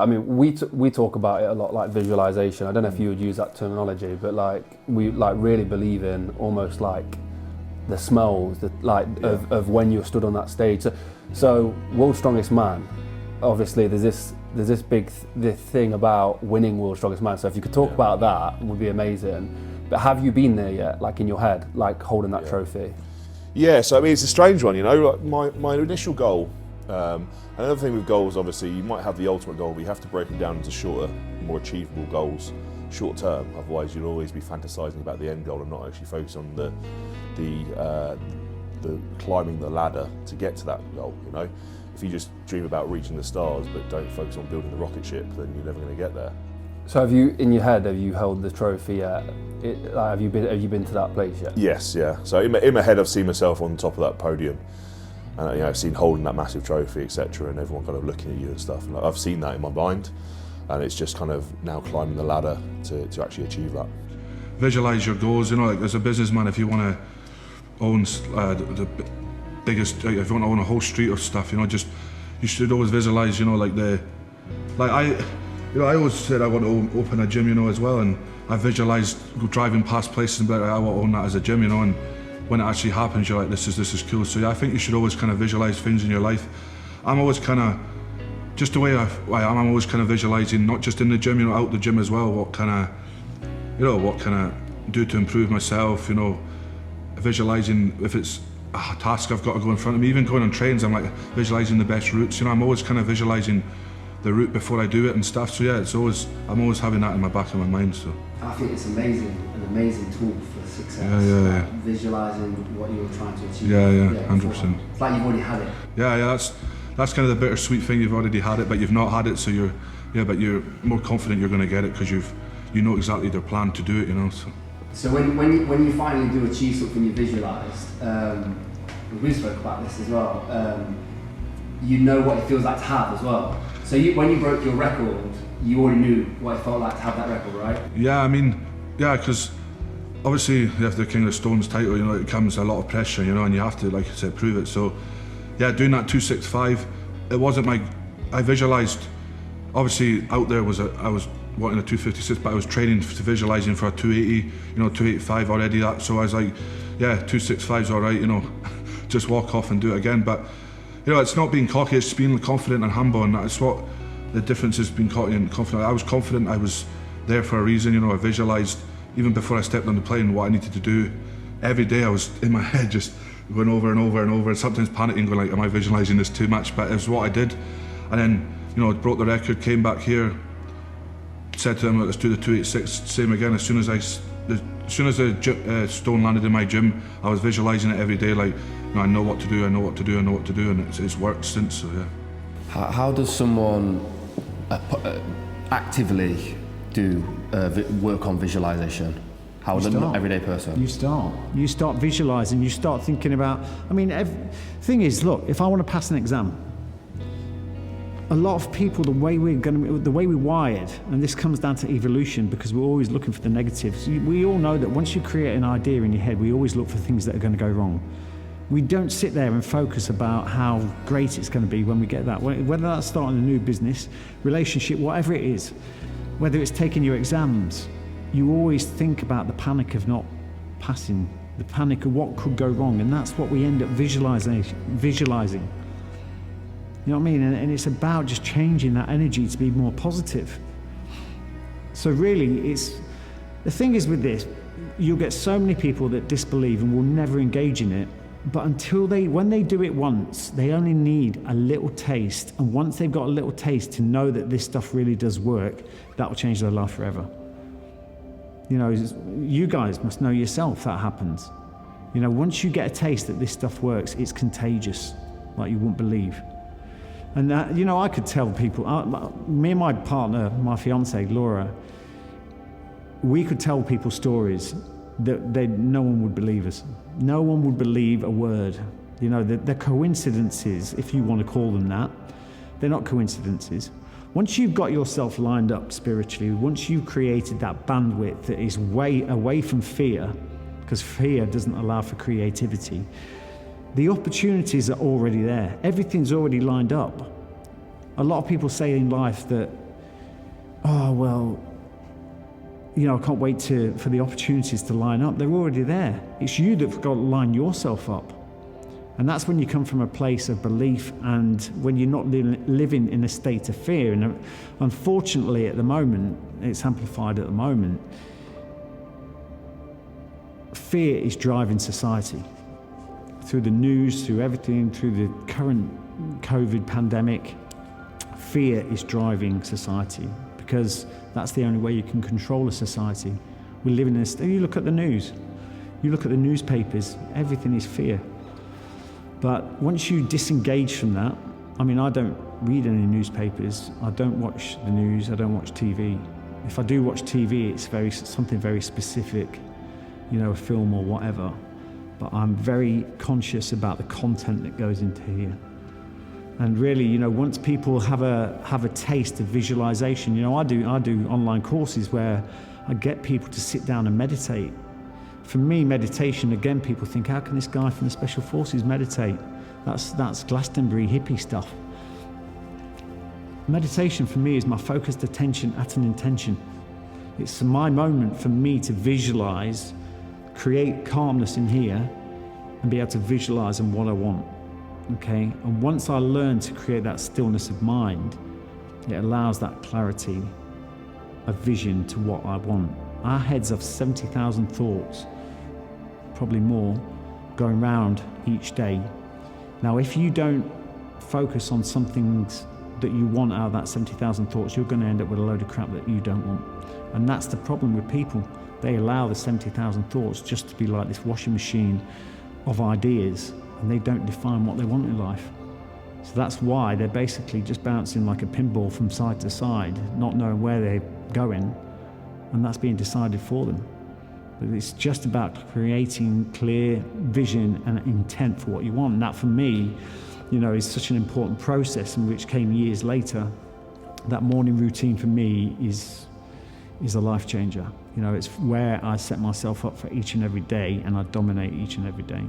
I mean, we talk about it a lot, like visualization. I don't know if you would use that terminology, but like we like really believe in almost like the smells, of when you're stood on that stage. So World's Strongest Man, obviously there's this big thing about winning World's Strongest Man. So if you could talk about that, it would be amazing. But have you been there yet, like in your head, like holding that trophy? Yeah, so I mean, it's a strange one, you know. Like my initial goal. Another thing with goals, obviously, you might have the ultimate goal, but you have to break them down into shorter, more achievable goals, short term. Otherwise, you'll always be fantasising about the end goal and not actually focus on the climbing the ladder to get to that goal. You know, if you just dream about reaching the stars but don't focus on building the rocket ship, then you're never going to get there. So have you, in your head, have you held the trophy yet? Have you been to that place yet? Yes, yeah. So in my head, I've seen myself on top of that podium. And you know, I've seen holding that massive trophy, etc., and everyone kind of looking at you and stuff. And I've seen that in my mind, and it's just kind of now climbing the ladder to actually achieve that. Visualize your goals. You know, like as a businessman, if you want to own the biggest, if you want to own a whole street of stuff, you know, you should always visualize. You know, I always said I want to open a gym, you know, as well, and I visualized driving past places and be like, I want to own that as a gym, you know, and when it actually happens, you're like, this is cool. So yeah, I think you should always kind of visualize things in your life. I'm always kind of, just the way I am, I'm always kind of visualizing, not just in the gym, you know, out the gym as well, what can I do to improve myself, you know, visualizing if it's a task I've got to go in front of me. Even going on trains, I'm like visualizing the best routes, you know, I'm always kind of visualizing the route before I do it and stuff. So yeah, I'm always having that in my back of my mind. So I think it's an amazing tool for success. Yeah. Visualizing what you're trying to achieve. Yeah, 100%. It's like you've already had it. Yeah, that's kind of the bittersweet thing. You've already had it, but you've not had it. So but you're more confident you're going to get it because you know exactly their plan to do it. You know. So when you finally do achieve something you visualized, we spoke about this as well. You know what it feels like to have as well. So when you broke your record, you already knew what it felt like to have that record, right? Yeah, I mean, yeah, because obviously you have the King of Stones title, you know, it comes a lot of pressure, you know, and you have to, like I said, prove it. So yeah, doing that 265, it wasn't I visualised, obviously out there I was wanting a 256, but I was training to visualising for a 280, you know, 285 already. So I was like, yeah, 265's all right, you know, just walk off and do it again. But you know, it's not being cocky, it's being confident and humble, and that's what the difference is, being cocky and confident. I was confident, I was there for a reason, you know, I visualised, even before I stepped on the plane, what I needed to do. Every day I was in my head just going over and over and over, and sometimes panicking, going like, am I visualising this too much? But it was what I did. And then, you know, broke the record, came back here, said to them, let's do the 286, same again. As soon as the stone landed in my gym, I was visualising it every day, like, you know, I know what to do, and it's worked since, so yeah. How does someone actively do work on visualization? How would an everyday person? You start visualizing, you start thinking about, I mean, thing is, look, if I want to pass an exam, a lot of people, the way we're wired, and this comes down to evolution because we're always looking for the negatives. We all know that once you create an idea in your head, we always look for things that are going to go wrong. We don't sit there and focus about how great it's going to be when we get that. Whether that's starting a new business, relationship, whatever it is, whether it's taking your exams, you always think about the panic of not passing, the panic of what could go wrong, and that's what we end up visualizing. You know what I mean? And it's about just changing that energy to be more positive. So really, the thing is with this, you'll get so many people that disbelieve and will never engage in it. But when they do it once, they only need a little taste. And once they've got a little taste to know that this stuff really does work, that will change their life forever. You know, you guys must know yourself that happens. You know, once you get a taste that this stuff works, it's contagious, like you wouldn't believe. And that, you know, I could tell people, me and my partner, my fiance, Laura, we could tell people stories that no one would believe us. No one would believe a word. You know, they're coincidences, if you want to call them that. They're not coincidences. Once you've got yourself lined up spiritually, once you've created that bandwidth that is way away from fear, because fear doesn't allow for creativity, the opportunities are already there. Everything's already lined up. A lot of people say in life that oh, well, you know, I can't wait for the opportunities to line up. They're already there. It's you that's got to line yourself up. And that's when you come from a place of belief and when you're not living in a state of fear. And unfortunately, at the moment, it's amplified at the moment, fear is driving society. Through the news, through everything, through the current COVID pandemic, fear is driving society because that's the only way you can control a society. We live in a state, you look at the news, you look at the newspapers, everything is fear. But once you disengage from that, I mean, I don't read any newspapers, I don't watch the news, I don't watch TV. If I do watch TV, it's something very specific, you know, a film or whatever. But I'm very conscious about the content that goes into here. And really, you know, once people have a taste of visualization, you know, I do online courses where I get people to sit down and meditate. For me, meditation, again, people think, how can this guy from the Special Forces meditate? That's Glastonbury hippie stuff. Meditation for me is my focused attention at an intention. It's my moment for me to visualize, create calmness in here, and be able to visualize on what I want. Okay, and once I learn to create that stillness of mind, it allows that clarity of vision to what I want. Our heads have 70,000 thoughts, probably more, going round each day. Now, if you don't focus on something that you want out of that 70,000 thoughts, you're going to end up with a load of crap that you don't want. And that's the problem with people. They allow the 70,000 thoughts just to be like this washing machine of ideas, and they don't define what they want in life. So that's why they're basically just bouncing like a pinball from side to side, not knowing where they're going, and that's being decided for them. But it's just about creating clear vision and intent for what you want. And that, for me, you know, is such an important process, and which came years later. That morning routine for me is a life changer. You know, it's where I set myself up for each and every day, and I dominate each and every day.